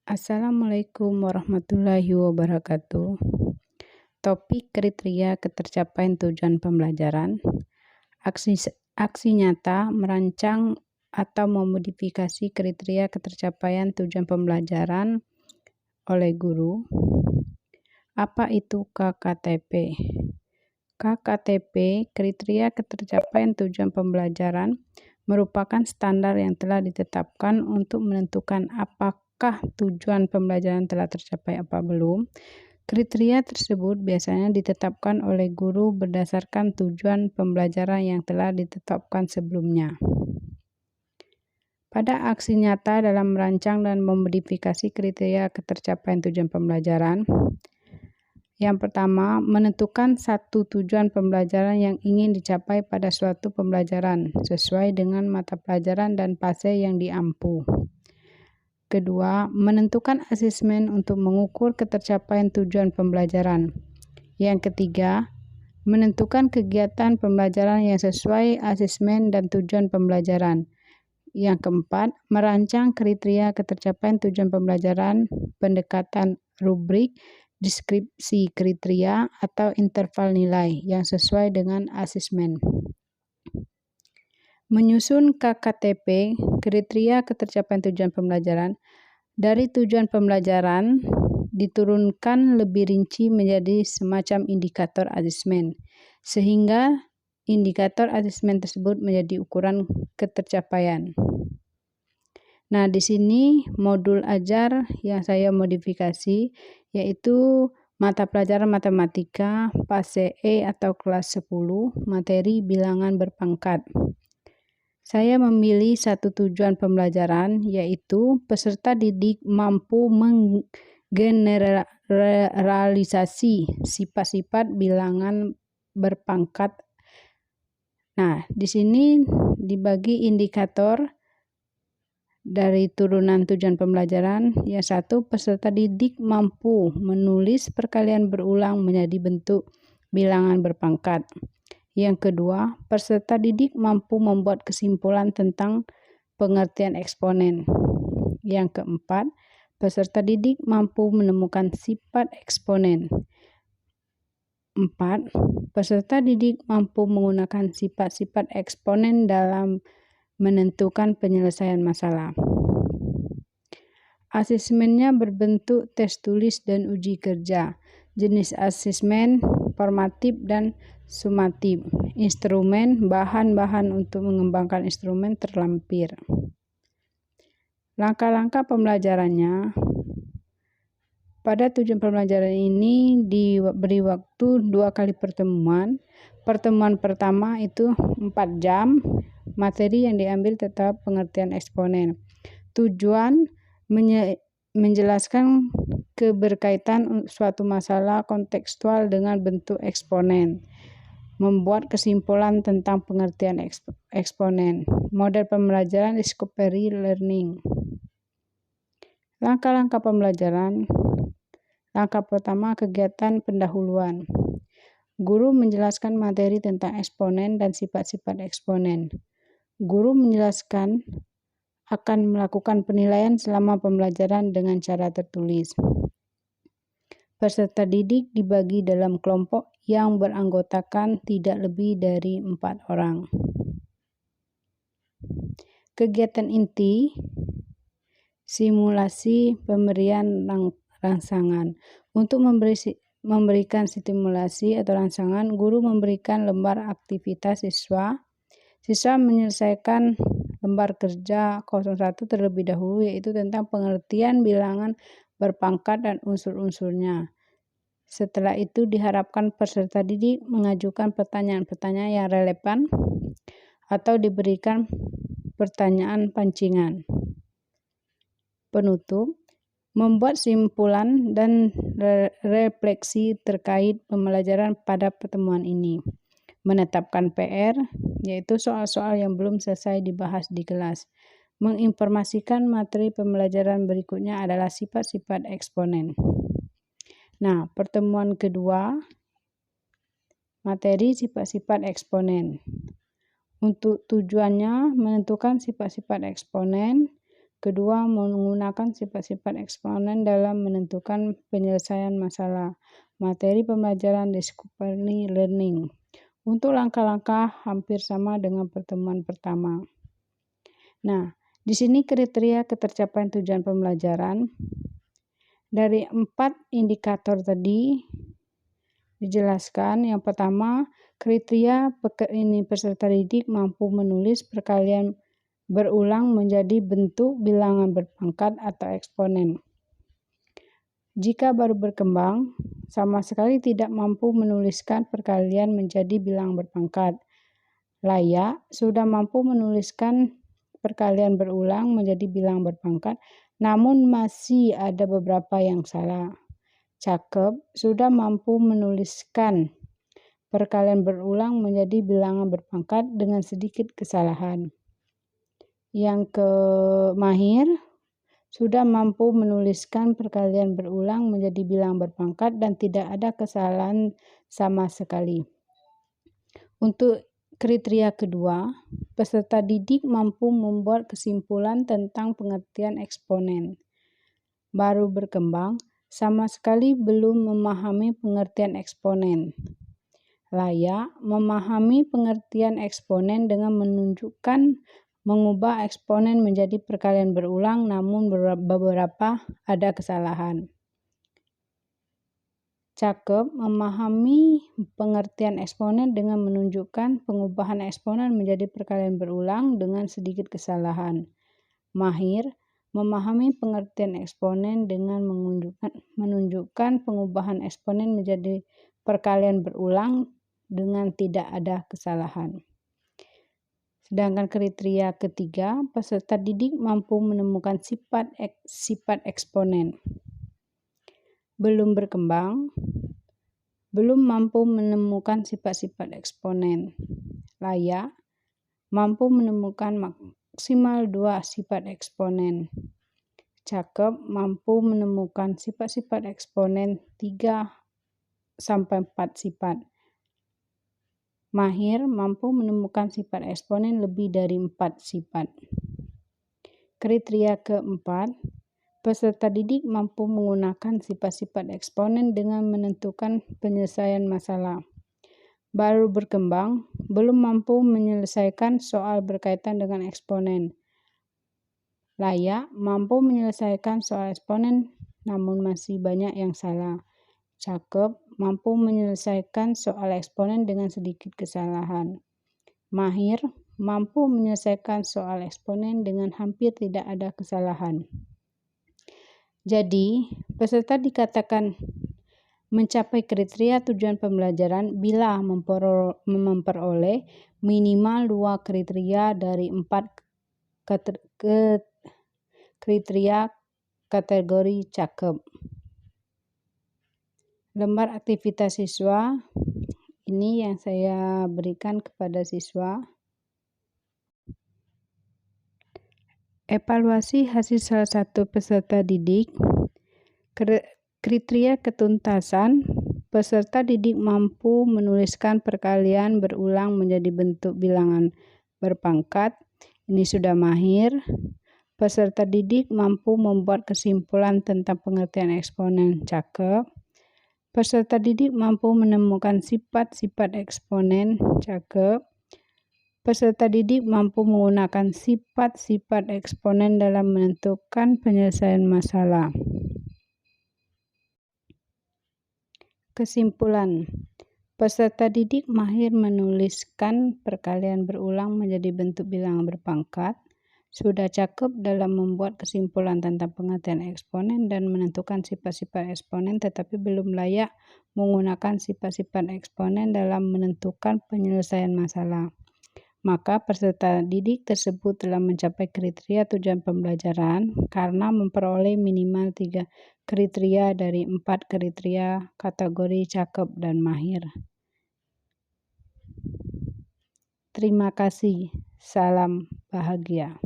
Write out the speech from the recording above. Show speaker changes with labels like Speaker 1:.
Speaker 1: Assalamualaikum warahmatullahi wabarakatuh. Topik kriteria ketercapaian tujuan pembelajaran. Aksi nyata merancang atau memodifikasi kriteria ketercapaian tujuan pembelajaran oleh guru. Apa itu KKTP? KKTP, kriteria ketercapaian tujuan pembelajaran, merupakan standar yang telah ditetapkan untuk menentukan apakah tujuan pembelajaran telah tercapai apa belum. Kriteria tersebut biasanya ditetapkan oleh guru berdasarkan tujuan pembelajaran yang telah ditetapkan sebelumnya. Pada aksi nyata dalam merancang dan memodifikasi kriteria ketercapaian tujuan pembelajaran, yang pertama, menentukan satu tujuan pembelajaran yang ingin dicapai pada suatu pembelajaran sesuai dengan mata pelajaran dan fase yang diampu. Kedua, menentukan asesmen untuk mengukur ketercapaian tujuan pembelajaran. Yang ketiga, menentukan kegiatan pembelajaran yang sesuai asesmen dan tujuan pembelajaran. Yang keempat, merancang kriteria ketercapaian tujuan pembelajaran, pendekatan rubrik, deskripsi kriteria, atau interval nilai yang sesuai dengan asesmen. Menyusun KKTP, kriteria ketercapaian tujuan pembelajaran, dari tujuan pembelajaran diturunkan lebih rinci menjadi semacam indikator asesmen, sehingga indikator asesmen tersebut menjadi ukuran ketercapaian. Nah, di sini modul ajar yang saya modifikasi yaitu mata pelajaran matematika fase E atau kelas 10, materi bilangan berpangkat. Saya memilih satu tujuan pembelajaran yaitu peserta didik mampu menggeneralisasi sifat-sifat bilangan berpangkat. Nah, di sini dibagi indikator dari turunan tujuan pembelajaran. Yang satu, peserta didik mampu menulis perkalian berulang menjadi bentuk bilangan berpangkat. Yang kedua, peserta didik mampu membuat kesimpulan tentang pengertian eksponen. Yang keempat, peserta didik mampu menemukan sifat eksponen. 4. Peserta didik mampu menggunakan sifat-sifat eksponen dalam menentukan penyelesaian masalah. Asesmennya berbentuk tes tulis dan uji kerja. Jenis asesmen formatif dan sumatif. Instrumen, bahan-bahan untuk mengembangkan instrumen terlampir. Langkah-langkah pembelajarannya. Pada tujuan pembelajaran ini diberi waktu 2 kali pertemuan. Pertemuan pertama itu 4 jam. Materi yang diambil tetap pengertian eksponen. Tujuan menjelaskan keberkaitan suatu masalah kontekstual dengan bentuk eksponen. Membuat kesimpulan tentang pengertian eksponen. Model pembelajaran discovery learning. Langkah-langkah pembelajaran. Langkah pertama, kegiatan pendahuluan. Guru menjelaskan materi tentang eksponen dan sifat-sifat eksponen. Guru menjelaskan akan melakukan penilaian selama pembelajaran dengan cara tertulis. Peserta didik dibagi dalam kelompok yang beranggotakan tidak lebih dari 4 orang. Kegiatan inti, simulasi pemberian rangsangan. Untuk memberikan stimulasi atau rangsangan, guru memberikan lembar aktivitas siswa. Siswa menyelesaikan lembar kerja 01 terlebih dahulu, yaitu tentang pengertian bilangan berpangkat dan unsur-unsurnya. Setelah itu diharapkan peserta didik mengajukan pertanyaan-pertanyaan yang relevan atau diberikan pertanyaan pancingan. Penutup, membuat simpulan dan refleksi terkait pembelajaran pada pertemuan ini. Menetapkan PR, yaitu soal-soal yang belum selesai dibahas di kelas. Menginformasikan materi pembelajaran berikutnya adalah sifat-sifat eksponen. Nah, pertemuan kedua, materi sifat-sifat eksponen. Untuk tujuannya menentukan sifat-sifat eksponen, Kedua, menggunakan sifat-sifat eksponen dalam menentukan penyelesaian masalah. Materi pembelajaran discovery learning. Untuk langkah-langkah hampir sama dengan pertemuan pertama. Nah, di sini kriteria ketercapaian tujuan pembelajaran. Dari 4 indikator tadi dijelaskan. Yang pertama, kriteria peserta didik mampu menulis perkalian berulang menjadi bentuk bilangan berpangkat atau eksponen. Jika baru berkembang, sama sekali tidak mampu menuliskan perkalian menjadi bilangan berpangkat. Layak sudah mampu menuliskan perkalian berulang menjadi bilangan berpangkat, namun masih ada beberapa yang salah. Cakep sudah mampu menuliskan perkalian berulang menjadi bilangan berpangkat dengan sedikit kesalahan. Yang mahir sudah mampu menuliskan perkalian berulang menjadi bilangan berpangkat dan tidak ada kesalahan sama sekali. Untuk kriteria kedua, peserta didik mampu membuat kesimpulan tentang pengertian eksponen. Baru berkembang, sama sekali belum memahami pengertian eksponen. Layak memahami pengertian eksponen dengan mengubah eksponen menjadi perkalian berulang, namun beberapa ada kesalahan. Cakep memahami pengertian eksponen dengan menunjukkan pengubahan eksponen menjadi perkalian berulang dengan sedikit kesalahan. Mahir memahami pengertian eksponen dengan menunjukkan pengubahan eksponen menjadi perkalian berulang dengan tidak ada kesalahan. Sedangkan kriteria ketiga, peserta didik mampu menemukan sifat eksponen. Belum berkembang, belum mampu menemukan sifat-sifat eksponen. Layak, mampu menemukan maksimal 2 sifat eksponen. Cakep, mampu menemukan sifat-sifat eksponen 3-4 sifat. Mahir mampu menemukan sifat eksponen lebih dari 4 sifat. Kriteria keempat, peserta didik mampu menggunakan sifat-sifat eksponen dengan menentukan penyelesaian masalah. Baru berkembang, belum mampu menyelesaikan soal berkaitan dengan eksponen. Layak mampu menyelesaikan soal eksponen, namun masih banyak yang salah. Cakep mampu menyelesaikan soal eksponen dengan sedikit kesalahan. Mahir mampu menyelesaikan soal eksponen dengan hampir tidak ada kesalahan. Jadi, peserta dikatakan mencapai kriteria tujuan pembelajaran bila memperoleh minimal 2 kriteria dari 4 kriteria kategori cakep. Lembar aktivitas siswa ini yang saya berikan kepada siswa. Evaluasi hasil salah satu peserta didik. Kriteria ketuntasan, peserta didik mampu menuliskan perkalian berulang menjadi bentuk bilangan berpangkat. Ini sudah mahir. Peserta didik mampu membuat kesimpulan tentang pengertian eksponen. Cakep. Peserta didik mampu menemukan sifat-sifat eksponen. Cakep. Peserta didik mampu menggunakan sifat-sifat eksponen dalam menentukan penyelesaian masalah. Kesimpulan, peserta didik mahir menuliskan perkalian berulang menjadi bentuk bilangan berpangkat, sudah cakep dalam membuat kesimpulan tentang pengertian eksponen dan menentukan sifat-sifat eksponen, tetapi belum layak menggunakan sifat-sifat eksponen dalam menentukan penyelesaian masalah. Maka peserta didik tersebut telah mencapai kriteria tujuan pembelajaran karena memperoleh minimal 3 kriteria dari 4 kriteria kategori cakep dan mahir. Terima kasih. Salam bahagia.